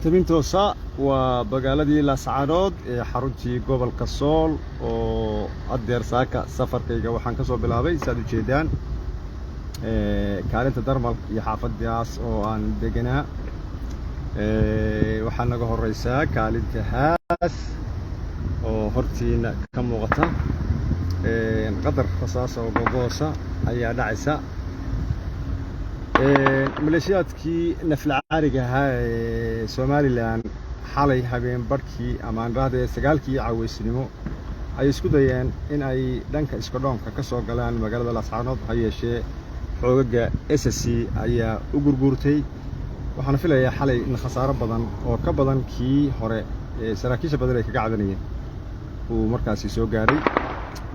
تبينتوسا وبقالدي لاسعانود حرuntii gobolka Sool oo adeer saaka safarkayga waxaan ka soo bilaabay saad u jeedaan kaalinta darmal iyo xaafadaas oo aan deganaa waxaan naga horeysaa kaalinta haas oo hortiina ka muuqata qadar rasaas oo gogoosa ayaa dhacaysa مليشياتكي نفل عارقها سوماليلاند حالي habeen barkii amaan raadey sagaalkii caawisnimo ay isku dayeen in ay dhanka iska dhoonka ka soo galaan magaalada Laascaanood hayeeshee xoogaga SSC ayaa u gurgurtay waxaan filayaa xalay in khasaaro badan oo ka badan kii hore saraakiisha badan ay ka cadanayeen uu markaasi soo gaaray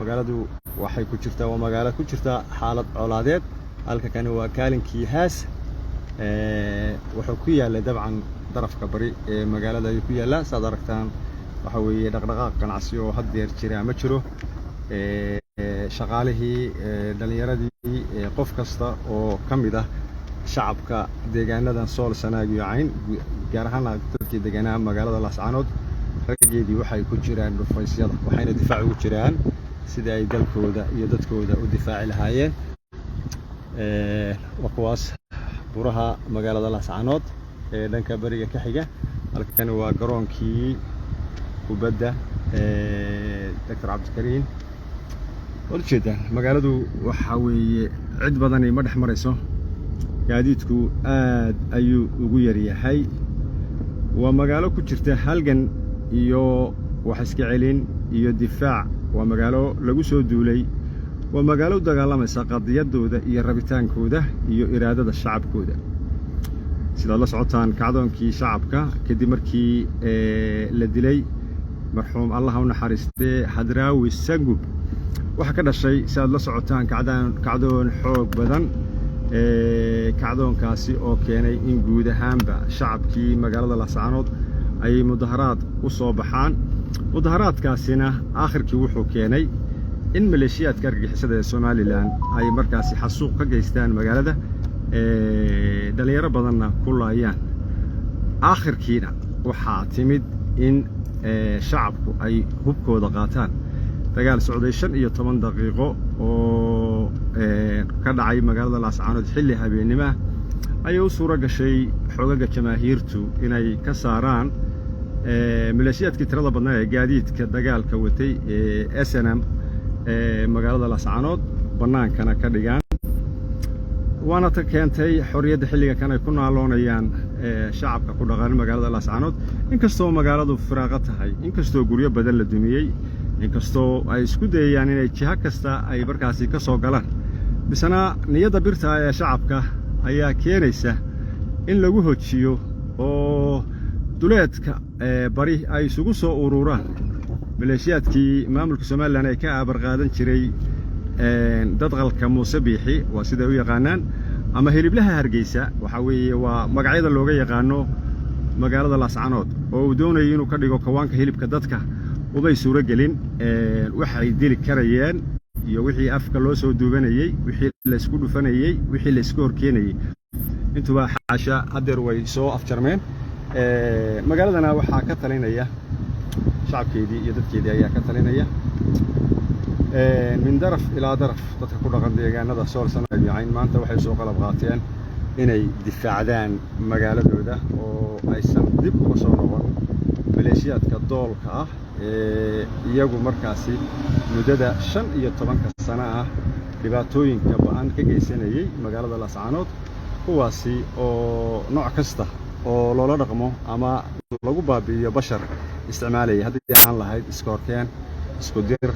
magaaladu waxay ku jirtaa waa magaalo ku jirta xaalad colaadeed halka kan waa kaalinkii haas wuxuu ku yaala dabcan darafka bari ee magaalada ay ku yaala saad aragtaan waxa weeye dhaqdhaqaaq ganacsi oo hadeer jira ma jiro shaqaalihii dhalinyaradii qof kasta oo kamid ah shacabka deegaanadan Sool Sanaag iyo Cayn gaar ahaan dadkii deegaanaha magaalada Laascaanood rageedii waxay ku jiraan dhufaysyada waxayna difaac ugu jiraan sida ay dalkooda iyo dadkooda u difaaci lahaayeen وقواس buraha magaalada Laascaanood ee dhanka bariga ka xiga halkan waa garoonkii kubadda Dr. Cabdikariin warjeeda magaaladu waxa weeye cid badan ay ma dhex marayso gaadiidku aad ayuu ugu yar yahay waa magaalo ku jirta halgan iyo wax iska celin iyo difaac waa magaalo lagu soo duulay ومقالو دغالميسا قضيادooda iyo rabitaankooda iyo iraadada shacabkooda sida la socotaan kacdoonkii shacabka kadib markii la dilay marxuum Allah u naxariistay Hadraawi Sangub waxa ka dhashay sida la socotaan kacdoon xoog badan kacdoonkaasi oo keenay in guud ahaanba shacabkii magaalada Laascaanood ay mudaharaad u soo baxaan mudaharaadkaasina aakhirkii wuxuu keenay in maleeshiyaadka argagixisada Soomaaliland ay markaasi xasuuq ka geystaan magaalada dhalinyaro badanna ku laayaan aakhirkiina waxa timid in shacabku ay hubkooda qaataan dagaal socday 15 daqiiqo oo ka dhacay magaalada Laascaanood xilli habeenimo ay u suura gashay xogaga jamaahiirtu inay ka saaraan maleeshiyaadkii tirada badnaa ee gaadiidka dagaalka watay SNM magaalada Laascaanood banaankana ka dhigaan waana ta keentay xorriyadda xilliga kan ay ku naaloonayaan shacabka ku dhaqan magaalada Laascaanood inkastoo magaaladu firaaqo tahay inkastoo guryo badan la dumiyay inkastoo ay isku dayayaan inay jiha kasta ay markaasi ka soo galaan bisana niyada birta ee shacabka ayaa keenaysa in lagu hojiyo oo duleedka bari ay isugu soo ururaan maleeshiyaadkii maamulka Soomaaliland ay ka abar qaadan jiray dadqalka Muuse Biixi waa sida u yaqaanaan ama hiliblaha Hargeysa waxa weeye waa magacyada looga yaqaano magaalada Laascaanood oo uu doonayo inuu ka dhigo kawaanka hilibka dadka ubay suura gelin waxay dili karayeen iyo wixii afka loo soo duubanayay wixii la isku dhufanayay wixii la isku horkeenayay intuba xaasha hadeer way soo afjarmeen magaaladana waxa ka talinaya shacabkeedii iyo dadkeedii ayaa ka talinaya min daraf ilaa daraf dadka ku dhaqan deegaanada Sool Sanaag iyo Cayn maanta waxay soo qalab qaateen inay difaacdaan magaaladooda oo aysan dib uga soo noqon maleeshiyaadka doolka ah iyagu markaasi muddada 15 sano ah dhibaatooyinka ba'an ka geysanayay magaalada Laascaanood kuwaasi oo nooc kasta oo loola dhaqmo ama lagu baabi'iyo bashar isticmaalay hadii aan lahayd iskoorkeen isku dir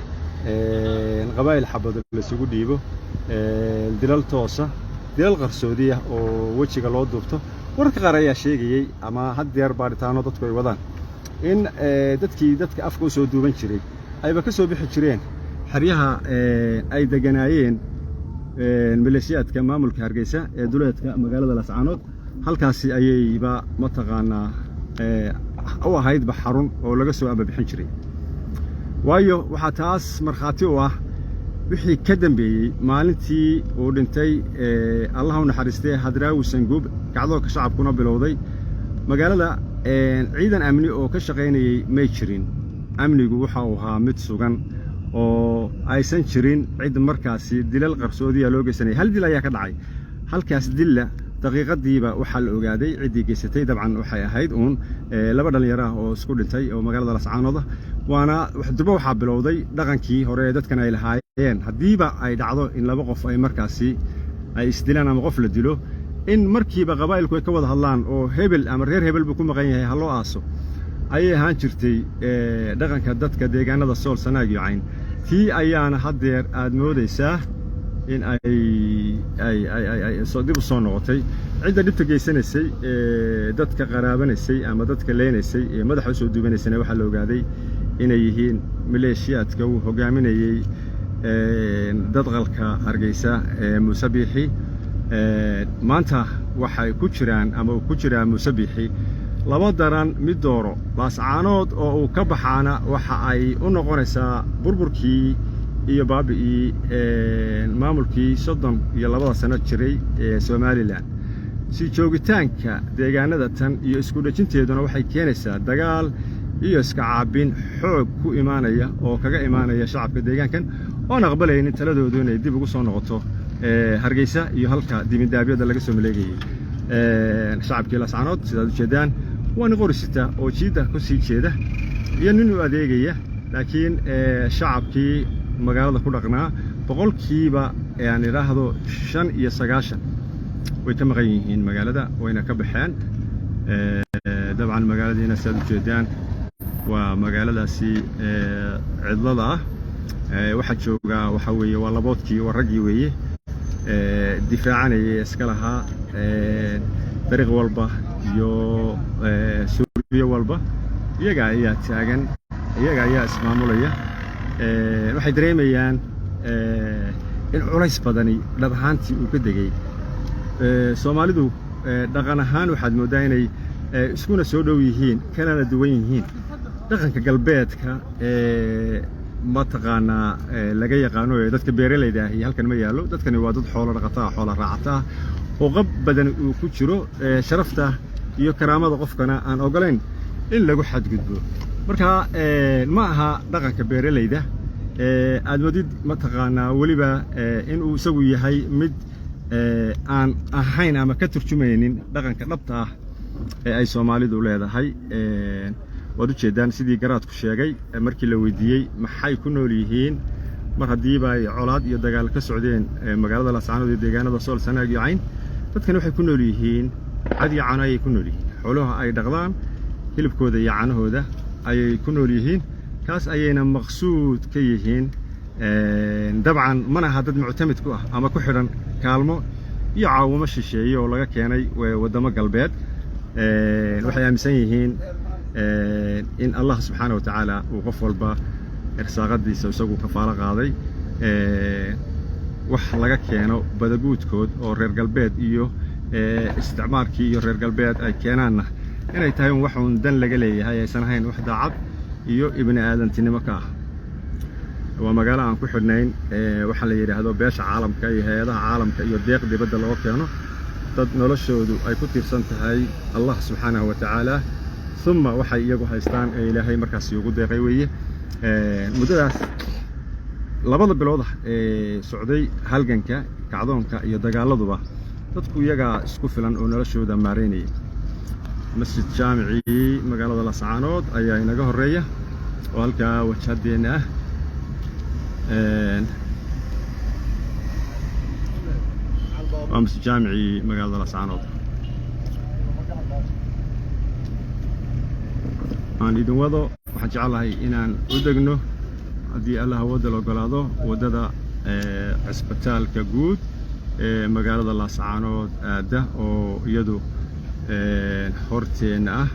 qabayl xabad la isugu dhiibo dilal toosa dilal qarsoodiya oo wajiga loo duubto warka qaar ayaa sheegayay ama hadeer baaritaano dadku ay wadaan in dadka afka soo duuban jiray ayba ka soo bixi jireen xariyaha ay deganaayeen maleeshiyaadka maamulka Hargeysa ee duleedka magaalada Laascaanood halkaasi ayayba mataqaanaa oo ahayd baxarun oo laga soo ababixin jiray waayo waxa taas marxaati u ah wixii ka dambeeyay maalintii uu dhintay Allah u naxariistay Hadraawi Sangub kacdoonka shacabkuna bilowday magaalada ciidan amni oo ka shaqaynayay may jirin amnigu waxa uu ahaa mid sugan oo aysan jirin cid markaasi dilal qarsoodiya loo geysanay hal dil ayaa ka dhacay halkaas dilla daqiiqadiiba waxaa la ogaaday ciddii geysatay dabcan waxay ahayd uun laba dhalinyaro ah oo isku dhintay oo magaalada Lascaanood waana waxduba waxaa bilowday dhaqankii hore ee dadkan ay lahaayeen haddiiba ay dhacdo in laba qof ay markaasi ay isdilaan ama qof la dilo in markiiba qabaa'ilku ay ka wada hadlaan oo hebel ama reer hebel buu ku maqan yahay ha loo aaso ayay ahaan jirtay dhaqanka dadka deegaanada Sool Sanaag iyo Cayn tii ayaana haddeer aad moodaysaa in ay soo dib u soo noqotay cidda dhibta geysanaysay dadka qaraabanaysay ama dadka leenaysay ee madaxa soo duubanaysay waxa la ogaaday inay yihiin maleeshiyaadka uu hogaaminayay dadqalka Hargeysa Muuse Biixi maanta waxay ku jiraan ama ku jiraa Muuse Biixi laba daran mid dooro Lascaanood oo uu ka baxaana waxa ay u noqonaysaa burburkii iyo baabi'ii maamulkii 32 sano jiray ee Soomaaliland si joogitaanka deegaanada tan iyo isku dhajinteeduna waxay keenaysaa dagaal iyo iska caabin xoog ku imaanaya oo kaga imaanaya shacabka deegaankan oo aqbalayeen taladoodu inay dib ugu soo noqoto Hargeysa iyo halka dibindaabyada laga soo maleegayay shacabkii Lascaanood sidaad u jeedaan waan qorisita oo jiida ku sii jeeda iyo nin u adeegaya laakiin shacabkii magaalada ku dhaqnaa boqolkiiba aan iraahdo 95 way ka maqan yihiin magaalada wayna ka baxeen dabcan magaaladiina sidaad u jeedaan waa magaaladaasi cidlada ah waxa jooga waxa weeye waa laboodkii waragii weeye difaacanayay iska lahaa dariiq walba iyo suuriyo walba iyaga ayaa taagan iyaga ayaa ismaamulaya waxay dareemayaan in culays badani dhab ahaantii uu ka degay Soomaalidu dhaqan ahaan waxaad moodaa inay iskuna soo dhow yihiin kana duwan yihiin dhaqanka galbeedka ma taqaanaa laga yaqaano dadka beeraleyda ah halkan ma yaalo dadkani waa dad xoolo dhaqataa xoolo raacata oo qab badan uu ku jiro sharafta iyo karaamada qofkana aan ogolayn in lagu xadgudbo marka ma aha dhaqanka beeraleyda aad wadid ma taqaanaa waliba in uu isagu yahay mid aan ahayn ama ka turjumaynin dhaqanka dhabta ah ee ay Soomaalidu leedahay wadu jeedaan sidii garaadku sheegay markii la weydiiyay maxay ku nool yihiin mar hadiiba ay colaad iyo dagaal ka socdeen magaalada Lascaanood iyo deegaanada Sool Sanaag iyo Cayn dadkan waxay ku nool yihiin cad iyo caano ay ku nool yihiin xoolaha ay dhaqdaan hilibkooda iyo caanahooda ayay ku nool yihiin kaas ayayna maqsuud ka yihiin dabcan mana aha dad muctamid ku ah ama ku xiran kaalmo iyo caawimo shisheeye oo laga keenay wadamo galbeed waxay aaminsan yihiin in Allah subhanahu wa ta'ala uu qof walba irsaaqadiisa isagu kafaalo qaaday wax laga keeno badaguudkood oo reer galbeed iyo isticmaalkii iyo reer galbeed ay keenaanna inay tahay wax uun dan laga leeyahay aysan ahayn wax daacad iyo ibni aadantinimo ka ah waa magaalo aan ku xidhnayn waxa la yiraahdo beesha caalamka iyo hay'adaha caalamka iyo deeq dibadda loo keeno dad noloshoodu ay ku tiirsan tahay Allah subhanahu wa ta'ala ثم waxay iyagu haystaan ilaahay markaas ugu deeqay weeye muddadaas labada bilood socday halganka kacdoonka iyo dagaaladuba dadku iyaga isku filan oo noloshooda maareynay masjid jaamici magaalada Lascaanood ayaa inaga horeeya oo halka wajahadeena masjid jaamici magaalada Lascaanood aan idin wado waxaan jecelahay inaan u degno haddii Allah wada la ogolaado wadada cisbitaalka guud ee magaalada Lascaanood aada oo iyadu horteena ah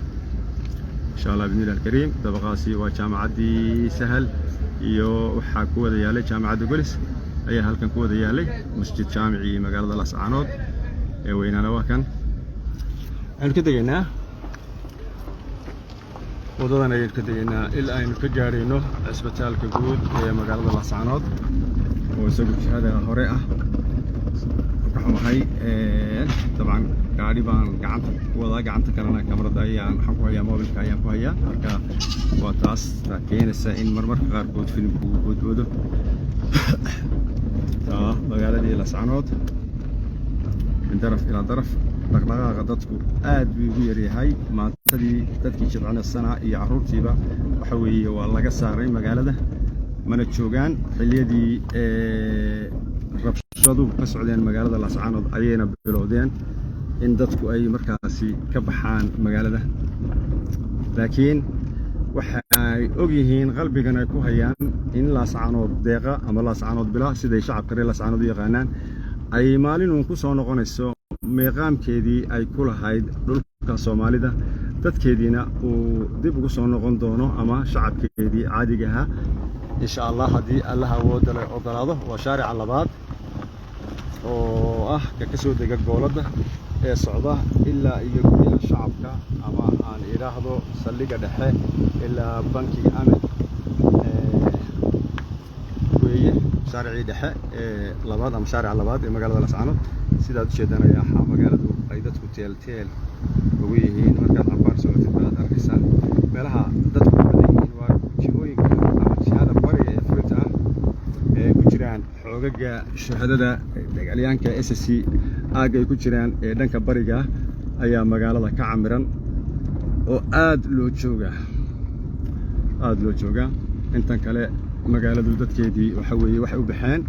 insha Allah bismillaahil kariim dabaqaasi waa jaamacadii Sahal iyo waxa ku wada yaalay jaamacadda Golis ayaa halkan ku wada yaalay masjid jaamici magaalada Lascaanood ee weynana waa kan aan ka degaynaa wadadan ay ka degaynaa ilaa aynu ka gaarayno cisbitaalka guud ee magaalada Lascaanood oo isagu jihada hore ah كحومهاي طبعا قاعد بان قعنت كلنا كاميرا أيام حكوا هيا موبيل كأيام كهيا مركا وتاس كين السائن مرمر غير بود فيلم بود مقالة دي لسعنود من طرف إلى طرف dhaqdhaqaaqa qadadku aad buu ugu yaryahay maantadii dadkii jilcana sana iyo caruurtiiba waxa weeye waa laga saaray magaalada mana joogaan xilliyadii rabshaduhu ka socdeen magaalada Laascaanood ayayna bilowdeen in dadku ay markaasi ka baxaan magaalada laakiin waxa ay og yihiin qalbigan ay ku hayaan in Laascaanood deeqa ama Laascaanood bila siday shacabka reer Laascaanood u yaqaanaan ay maalin uun ku soo noqonayso meeqaamkeedii ay ku lahayd dhulka Soomaalida dadkeedina uu dib ugu soo noqon doono ama shacabkeedii caadiga ah insha Allah hadii Allah awood leh ogolaado waa shaarica labaad oo ka soo dega goolada ee socda ilaa iyo guriga shacabka ama aan iraahdo saldhiga dhexe ilaa bankiga Amal weeye shaarici dhexe labaad ama shaarica labaad ee magaalada Laascaanood sidaad u sheedanaya magaaladu ay dadku teel ugu yihiin markaad cabaar socotid baad arkaysaa meelaha dadku badan waa jihooyinka ama jihada bariga ee Furita ee ku jiraan xoogaga shahaadada dagaalyaanka SSC aagay ku jiraan ee dhanka bariga ayaa magaalada ka camiran oo aad loo jooga intan kale magaaladu dadkeedii waxa weeye waxay u baxeen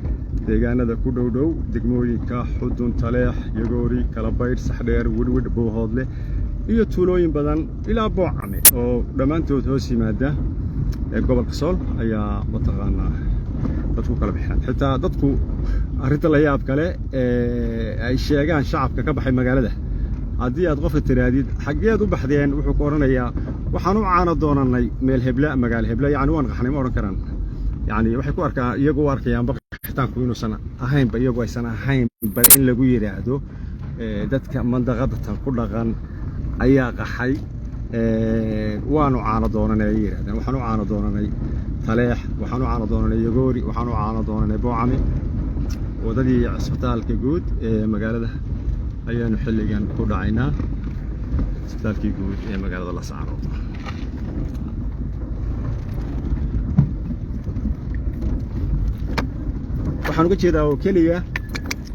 deegaanada ku dhow degmooyinka Xudun Taleex Yagoori Kalabayd Saxdheer Widwid Boohoodle iyo tuulooyin badan ilaa Boocame oo dhamaantood hoos yimaada gobolka Sool ayaa mataqaanaa dadku kala baxeen xitaa dadku arinta la yaab kale ay sheegaan shacabka ka baxay magaalada haddii aad qofka tiraadid xageed u baxdeen wuxuu ku oranayaa waxaan u caano doonanay meel hebla magaalo hebla yani waan qaxnay ma oran karaan yani waxay ku arkaa iyagu arkayaan baqitaanku inuu sana ahayn ba iyagu aysan ahayn ba in lagu yiraahdo dadka mandaqada tan ku dhaqan ayaa qaxay waanu caano doonanay yiraahdeen waxaan u caano doonanay Taleex waxaan u caano doonanay Yagoori waxaan u caano doonanay Boocame wadadii cisbitaalka guud ee magaalada ayaanu xilligan ku dhacaynaa cisbitaalkii guud ee magaalada Laascaanood waxaan uga jeedaa oo kaliya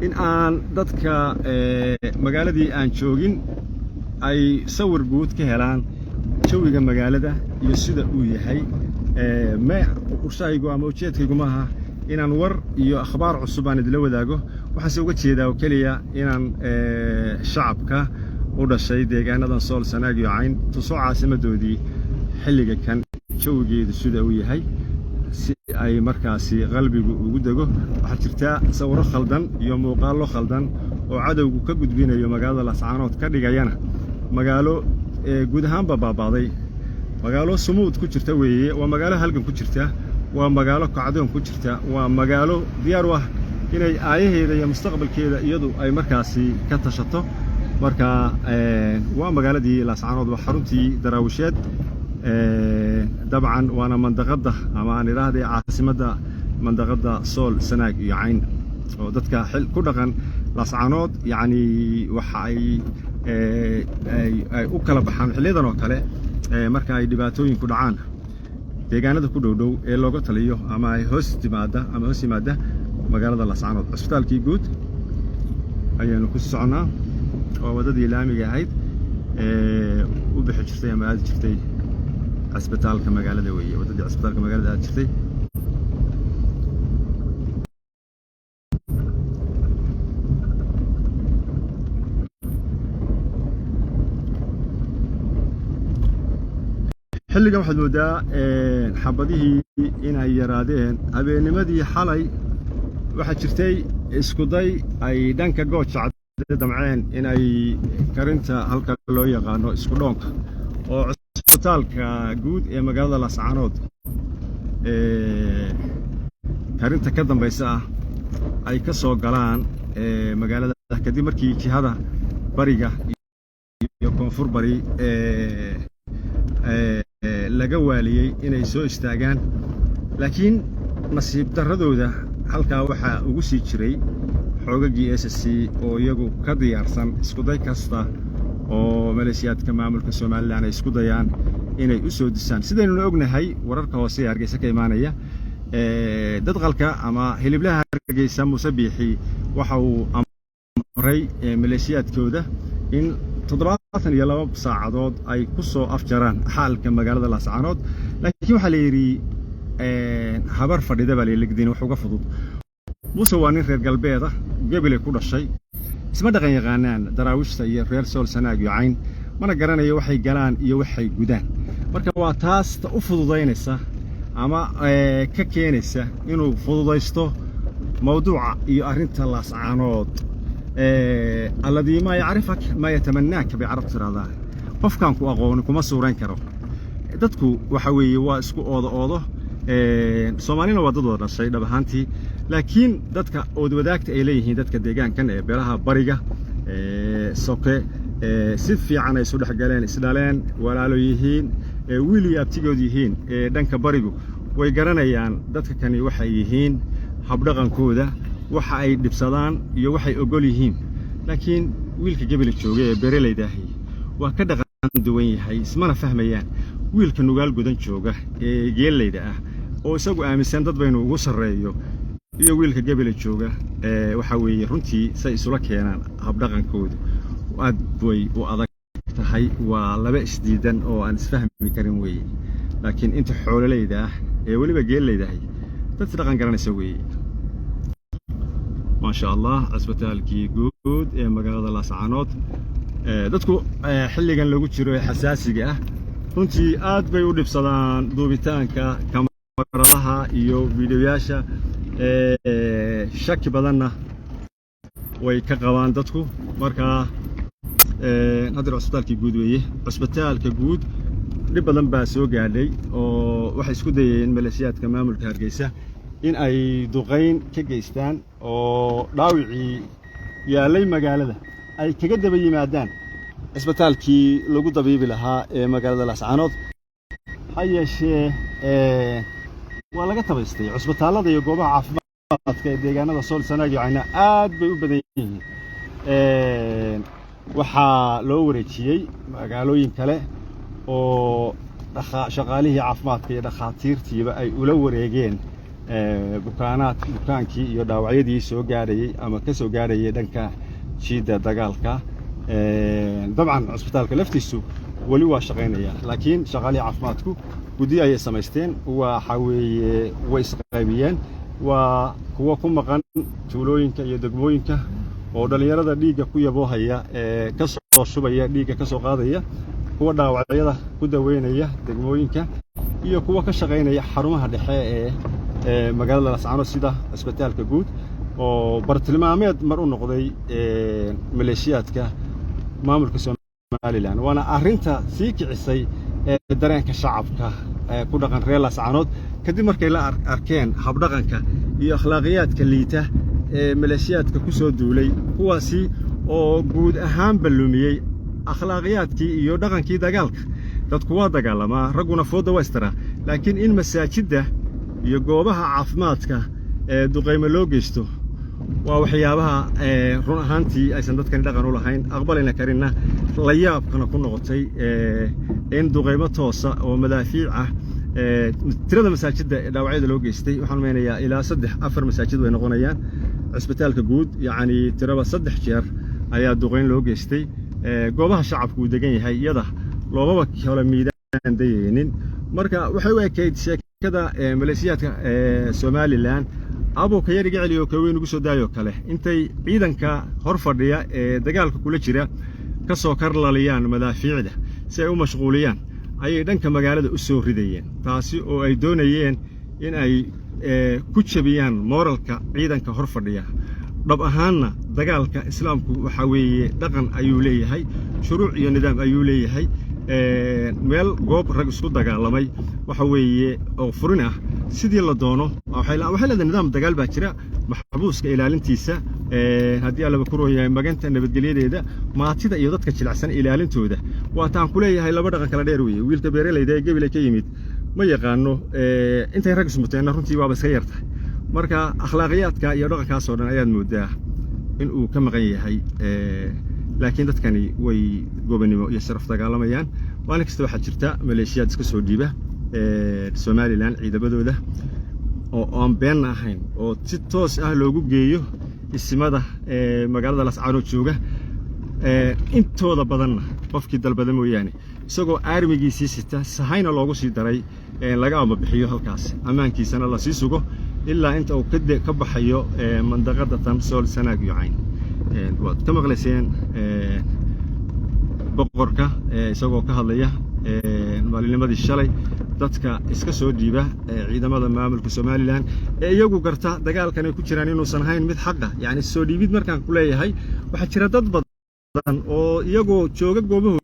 in aan dadka magaaladii aan joogin ay sawir guud ka helaan jawiga magaalada iyo sida uu yahay ma urshaygu ama ujeedkaygu maaha inaan war iyo akhbaar cusub aan idila wadaago waxaan uga jeedaa oo kaliya inaan shacabka u dhashay deegaanadan Sool Sanaag iyo Cayn tusoo caasimadoodii xilliga kan jawigeedu sida uu yahay si ay markaasi qalbigu ugu dago waxa jirta sawiro khaldan iyo muuqaalo khaldan oo cadawgu ka gudbinayo magaalada Laascaanood ka dhigayana magaalo guud ahaan baabaaday magaalo sumuud ku jirta weeye waa magaalo halgan ku jirta waa magaalo kacdoon ku jirta waa magaalo diyaar ah inay aayaheeda iyo mustaqbalkeeda iyadu ay markaasi ka tashato marka waa magaaladii Laascaanood waa xaruntii daraawisheed dabcan waana mandaqada ama aan iraahday caasimada mandaqada Sool Sanaag iyo Cayn oo dadka xil ku dhaqan Laascaanood yani waxa ay u kala baxaan xiliyadan oo kale marka ay dhibaatooyin ku dhacaan deegaanada ku dhow ee looga taliyo ama ay hoos yimaada magaalada Laascaanood cisbitaalkii guud ayaanu ku soconaa oo wadadii laamiga ahayd u bixi jirtay ama aad jirtay cisbitaalka magaalada weeye wadadii cisbitaalka magaalada aad jirtay xilligan waxaad moodaa xabadihii inay yaraadeen habeennimadii xalay waxaa jirtay isku day ay dhanka Gooja damceen inay karinta halka loo yaqaano isku dhoonka oo cisbitaalka guud ee magaalada Laascaanood karinta ka dambaysa ay ka soo galaan magaalada kadib markii jihada bariga iyo koonfur bari laga waaliyay inay soo istaagaan laakiin nasiib daradooda halka waxa ugu sii jiray xoogagii SSC oo iyagu ka diyaarsan isku day kasta oo maleeshiyaadka maamulka Soomaaliland ay isku dayaan inay u soo disaan sidaynu ognahay wararka hoose ee Hargeysa ka imaanaya dadqalka ama hiliblaha Hargeysa Musabiixi waxa uu amray maleeshiyaadkooda in 72 saacadood ay ku soo afjaraan xaalka magaalada Laascaanood laakiin waxa la yiri habar fadhida baa leeligdiin wax uga fudud Muuse waa nin reer galbeed ah Gabiley ku dhashay isma dhaqan yaqaanaan daraawiishta iyo reer Sool Sanaag iyo Cayn mana garanayo waxay galaan iyo waxay gudaan marka waa taas u fududaynaysa ama ka keenaysa inuu fududaysto mawduuca iyo arinta Laascaanood alladii ma yacrifak ma yatamannaaka bi'arab tirada qofkan ku aqoon kuma suuran karo dadku waxa weeye waa isku oodo Soomaalina waa dad wada dhashay dhab ahaantii laakiin dadka oo wadaagta ay leeyihiin dadka deegaankan ee beelaha bariga soke si fiican ay soo dhaxgaleen isdhaleen walaalo yihiin wiil iyo abtigood yihiin dhanka barigu way garanayaan dadka kani waxay yihiin habdhaqankooda waxa ay dhibsadaan iyo waxay ogol yihiin laakiin wiilka Gabiley jooga ee beeraleyda ah waa ka dhaqan duwan yahay ismana fahmayaan wiilka nugaal gudan jooga ee geeleyda ah oo isagu aaminsan dad baynu ugu sareeyo iyo wiilka Gabiley jooga waxa weeye runtii say isula keenaan habdhaqankooda aad way u adag tahay waa laba isdiidan oo aan isfahmi karin weeye laakiin inta xoololeyda ah ee waliba geeleyda ah dad dhaqan garanaysa weeye ما شاء الله عسبتالكي جود مقالة Laascaanood dadku xilligan lagu jiro xasaasiga ah runtii aad bay u dhibsadaan duubitaanka kamaradaha iyo fiidiyoyaasha shaki badanna way ka qabaan dadku marka haddii cusbitaalkii guud weeye cusbitaalka guud dhib badan baa soo gaadhay oo waxay isku dayeen maleeshiyaadka maamulka Hargeysa in ay duqeyn ka geystaan oo dhaawicii yaalay magaalada ay kaga daba yimaadaan isbitaalkii lagu dabiibi lahaa ee magaalada Laascaanood hayeeshee waa laga tabaystay cusbitaalada iyo goobaha caafimaadka ee deegaanada Sool Sanaag iyo Cayn aad bay u badan yihiin waxaa loo wareejiyay magaalooyin kale oo shaqaalihii caafimaadka iyo dhakhaatiirtiiba ay ula wareegeen bukaankii iyo dhaawacyadii soo gaarayay ama ka soo gaarayay dhanka jiida dagaalka dabcan cusbitaalka laftiisu wali waa shaqeynaya laakiin shaqaalihii caafimaadku gudi ay samaysteen waxa weeye way isqaybiyeen waa kuwa ku maqan tuulooyinka iyo degmooyinka oo dhalinyarada dhiigga ku yaboohaya ka soo shubaya dhiigga ka soo qaadaya kuwa dhaawacyada ku daweynaya degmooyinka iyo kuwa ka shaqeynaya xarumaha dhexe ee magaalada Laascaanood sida isbitaalka guud oo bartilmaameed mar u noqday maleeshiyaadka maamulka Soomaaliland waana arinta sii kicisay dareenka shacabka ku dhaqan reer Laascaanood kadib markay la arkeen habdhaqanka iyo akhlaaqiyadka liita ee maleeshiyaadka ku soo duulay kuwaasi oo guud ahaan balumiyay akhlaaqiyadkii iyo dhaqankii dagaalka dadku waa dagaalamaa raguna fooda westera laakiin in masaajidda iyo goobaha caafimaadka ee duqeymo loo geysto waa waxyaabaha run ahaantii aysan dadkan dhaqan u lahayn aqbalina karina la yaabkana ku noqotay in duqeymo toosa oo madaafiic ah tirada masaajidda dhaawacyada loo geystay waxaan meenayaa ilaa 3-4 masaajid way noqonayaan cusbitaalka guud yacni tiraba 3 jeer ayaa duqeyn loo geystay goobaha shacabku uu degan yahay iyada loobaba kala miidaan dayeenin marka waxay u ekeyd sheekada maleeshiyaadka Soomaaliland abo ka yar iga celiyo ka weyn ugu soo daayo kale intay ciidanka hor fadhiya ee dagaalka kula jira ka soo karlaliyaan madaafiicda si ay u mashquuliyaan ayay dhanka magaalada u soo ridayeen taasi oo ay doonayeen in ay ku jabiyaan moralka ciidanka hor fadhiya dhab ahaanna dagaalka islaamku waxa weeye dhaqan ayuu leeyahay shuruuc iyo nidaam ayuu leeyahay meel goob rag isku dagaalamay waxa weeye oo furin ah sidii la doono waxay leedahay nidaam dagaal baa jira maxbuuska ilaalintiisa haddii alla ku rooyahay maganta nabadgelyadeeda maatida iyo dadka jilicsan ilaalintooda waa taan ku leeyahay laba dhaqan kala dheer weeye wiilka beeraleyda ee Gabiley ka yimid ma yaqaano intay rag ismuteen runtii waa iska yartahay marka akhlaaqiyadka iyo dhaqankaas oo dhan ayaad moodaa in uu ka maqan yahay laakiin dadkani way gobonimo iyo sharaf dagaalamayaan maalin kasta waxaa jirta maleeshiyaad iska soo dhiiba Somaliland ciidamadooda oo aan been ahayn oo si toos ah loogu geeyo ismada magaalada Laascaanood jooga intooda badan qofkii dalbada mooyaane isagoo aarmigiisii sita sahayna loogu sii daray laga bixiyo halkaas amaankiisana la sii sugo ilaa inta uu ka baxayo mandaqada Tamsool Sanaag iyo Cayn waad ka maqlayseen boqorka isagoo ka hadlaya maalinnimadii shalay dadka iska soo dhiiba ciidamada maamulka Somaliland iyagu garta dagaalkan ay ku jiraan inuusan ahayn mid xaq ah yani soo dhiibid markaan ku leeyahay waxa jira dad badan oo iyagoo jooga goobaha